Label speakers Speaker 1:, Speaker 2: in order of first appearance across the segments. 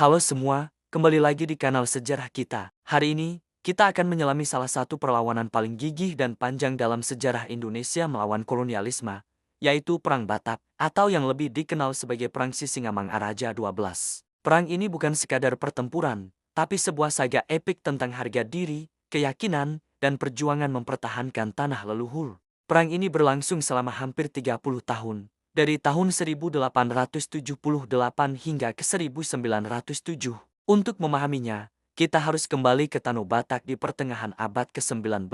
Speaker 1: Halo semua, kembali lagi di kanal Sejarah kita. Hari ini, kita akan menyelami salah satu perlawanan paling gigih dan panjang dalam sejarah Indonesia melawan kolonialisme, yaitu Perang Batak, atau yang lebih dikenal sebagai Perang Sisingamangaraja 12. Perang ini bukan sekadar pertempuran, tapi sebuah saga epik tentang harga diri, keyakinan, dan perjuangan mempertahankan tanah leluhur. Perang ini berlangsung selama hampir 30 tahun, dari tahun 1878 hingga ke 1907. Untuk memahaminya, kita harus kembali ke Tanah Batak di pertengahan abad ke-19.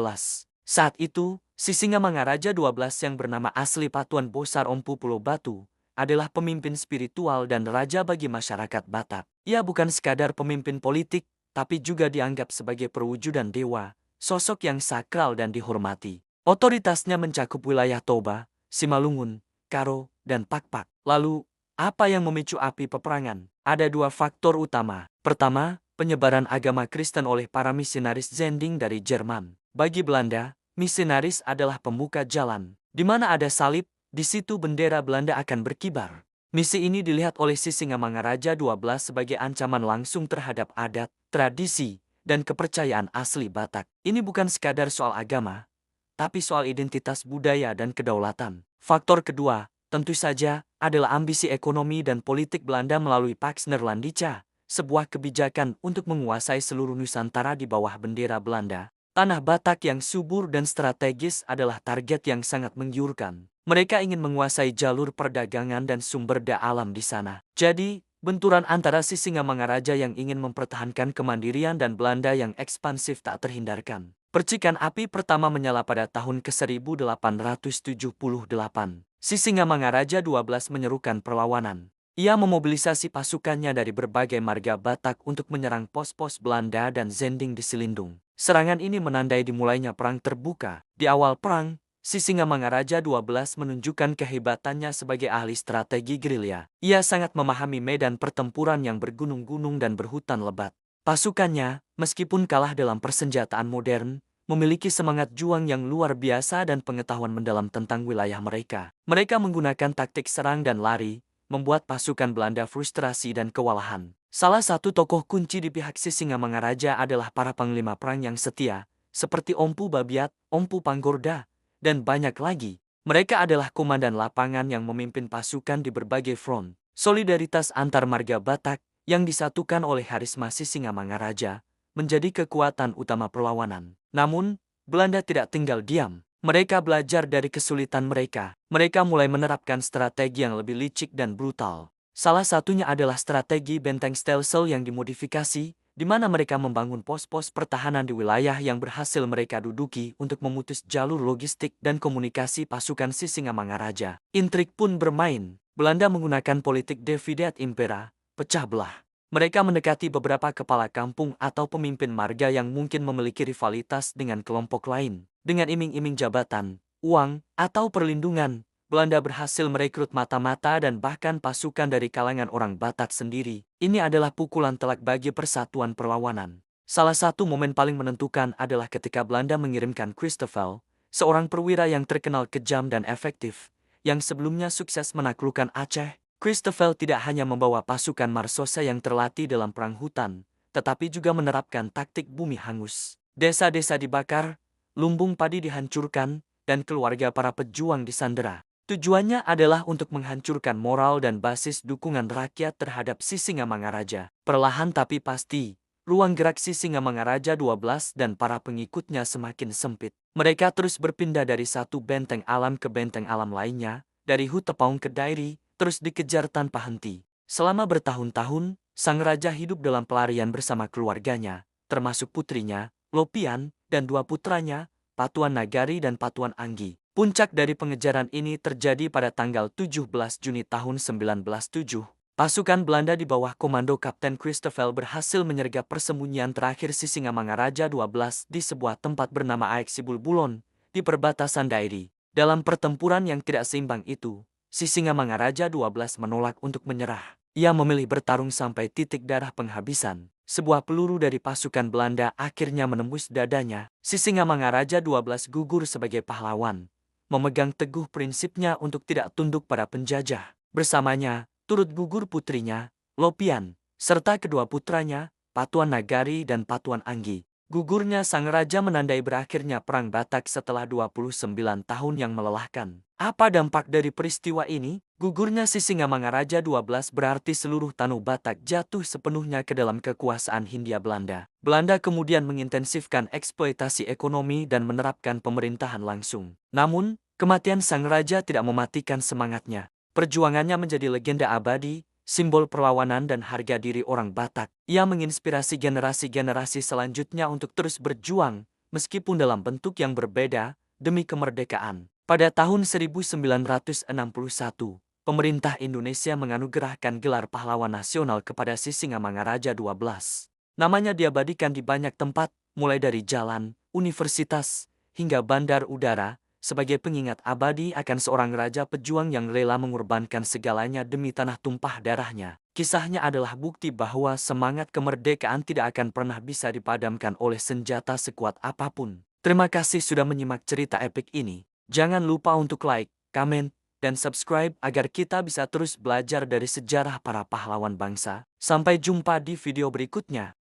Speaker 1: Saat itu, Sisingamangaraja 12 yang bernama asli Patuan Bosar Ompu Pulau Batu adalah pemimpin spiritual dan raja bagi masyarakat Batak. Ia bukan sekadar pemimpin politik, tapi juga dianggap sebagai perwujudan dewa, sosok yang sakral dan dihormati. Otoritasnya mencakup wilayah Toba, Simalungun, Karo, dan Pakpak. Lalu, apa yang memicu api peperangan? Ada dua faktor utama. Pertama, penyebaran agama Kristen oleh para misionaris Zending dari Jerman. Bagi Belanda, misionaris adalah pembuka jalan. Di mana ada salib, di situ bendera Belanda akan berkibar. Misi ini dilihat oleh Sisingamangaraja 12 sebagai ancaman langsung terhadap adat, tradisi, dan kepercayaan asli Batak. Ini bukan sekadar soal agama, tapi soal identitas budaya dan kedaulatan. Faktor kedua, tentu saja, adalah ambisi ekonomi dan politik Belanda melalui Pax Nerlandica, sebuah kebijakan untuk menguasai seluruh Nusantara di bawah bendera Belanda. Tanah Batak yang subur dan strategis adalah target yang sangat menggiurkan. Mereka ingin menguasai jalur perdagangan dan sumber daya alam di sana. Jadi, benturan antara Sisingamangaraja yang ingin mempertahankan kemandirian dan Belanda yang ekspansif tak terhindarkan. Percikan api pertama menyala pada tahun ke-1878. Sisingamangaraja 12 menyerukan perlawanan. Ia memobilisasi pasukannya dari berbagai marga Batak untuk menyerang pos-pos Belanda dan Zending di Silindung. Serangan ini menandai dimulainya perang terbuka. Di awal perang, Sisingamangaraja 12 menunjukkan kehebatannya sebagai ahli strategi gerilya. Ia sangat memahami medan pertempuran yang bergunung-gunung dan berhutan lebat. Pasukannya, meskipun kalah dalam persenjataan modern, memiliki semangat juang yang luar biasa dan pengetahuan mendalam tentang wilayah mereka. Mereka menggunakan taktik serang dan lari, membuat pasukan Belanda frustrasi dan kewalahan. Salah satu tokoh kunci di pihak Sisingamangaraja adalah para panglima perang yang setia, seperti Ompu Babiat, Ompu Panggorda, dan banyak lagi. Mereka adalah komandan lapangan yang memimpin pasukan di berbagai front. Solidaritas antar marga Batak yang disatukan oleh Harisma Sisingamangaraja menjadi kekuatan utama perlawanan. Namun, Belanda tidak tinggal diam. Mereka belajar dari kesulitan mereka. Mereka mulai menerapkan strategi yang lebih licik dan brutal. Salah satunya adalah strategi benteng Stelsel yang dimodifikasi, di mana mereka membangun pos-pos pertahanan di wilayah yang berhasil mereka duduki untuk memutus jalur logistik dan komunikasi pasukan Sisingamangaraja. Intrik pun bermain. Belanda menggunakan politik divide et impera, pecah belah. Mereka mendekati beberapa kepala kampung atau pemimpin marga yang mungkin memiliki rivalitas dengan kelompok lain. Dengan iming-iming jabatan, uang, atau perlindungan, Belanda berhasil merekrut mata-mata dan bahkan pasukan dari kalangan orang Batak sendiri. Ini adalah pukulan telak bagi persatuan perlawanan. Salah satu momen paling menentukan adalah ketika Belanda mengirimkan Christoffel, seorang perwira yang terkenal kejam dan efektif, yang sebelumnya sukses menaklukkan Aceh. Christoffel tidak hanya membawa pasukan Marsosa yang terlatih dalam perang hutan, tetapi juga menerapkan taktik bumi hangus. Desa-desa dibakar, lumbung padi dihancurkan, dan keluarga para pejuang disandera. Tujuannya adalah untuk menghancurkan moral dan basis dukungan rakyat terhadap Sisingamangaraja. Perlahan tapi pasti, ruang gerak Sisingamangaraja 12 dan para pengikutnya semakin sempit. Mereka terus berpindah dari satu benteng alam ke benteng alam lainnya, dari Hutepaung ke Dairi, terus dikejar tanpa henti. Selama bertahun-tahun, sang raja hidup dalam pelarian bersama keluarganya, termasuk putrinya, Lopian, dan dua putranya, Patuan Nagari dan Patuan Anggi. Puncak dari pengejaran ini terjadi pada tanggal 17 Juni tahun 1907. Pasukan Belanda di bawah komando Kapten Christoffel berhasil menyergap persembunyian terakhir Sisingamangaraja 12 di sebuah tempat bernama Aek Sibulbulon, di perbatasan Dairi. Dalam pertempuran yang tidak seimbang itu, Sisingamangaraja 12 menolak untuk menyerah. Ia memilih bertarung sampai titik darah penghabisan. Sebuah peluru dari pasukan Belanda akhirnya menembus dadanya. Sisingamangaraja 12 gugur sebagai pahlawan, memegang teguh prinsipnya untuk tidak tunduk pada penjajah. Bersamanya, turut gugur putrinya, Lopian, serta kedua putranya, Patuan Nagari dan Patuan Anggi. Gugurnya sang raja menandai berakhirnya Perang Batak setelah 29 tahun yang melelahkan. Apa dampak dari peristiwa ini? Gugurnya Sisingamangaraja XII berarti seluruh Tanah Batak jatuh sepenuhnya ke dalam kekuasaan Hindia Belanda. Belanda kemudian mengintensifkan eksploitasi ekonomi dan menerapkan pemerintahan langsung. Namun, kematian sang raja tidak mematikan semangatnya. Perjuangannya menjadi legenda abadi, simbol perlawanan dan harga diri orang Batak. Ia menginspirasi generasi-generasi selanjutnya untuk terus berjuang, meskipun dalam bentuk yang berbeda, demi kemerdekaan. Pada tahun 1961, pemerintah Indonesia menganugerahkan gelar pahlawan nasional kepada Sisingamangaraja XII. Namanya diabadikan di banyak tempat, mulai dari jalan, universitas, hingga bandar udara, sebagai pengingat abadi akan seorang raja pejuang yang rela mengorbankan segalanya demi tanah tumpah darahnya. Kisahnya adalah bukti bahwa semangat kemerdekaan tidak akan pernah bisa dipadamkan oleh senjata sekuat apapun. Terima kasih sudah menyimak cerita epik ini. Jangan lupa untuk like, komen, dan subscribe agar kita bisa terus belajar dari sejarah para pahlawan bangsa. Sampai jumpa di video berikutnya.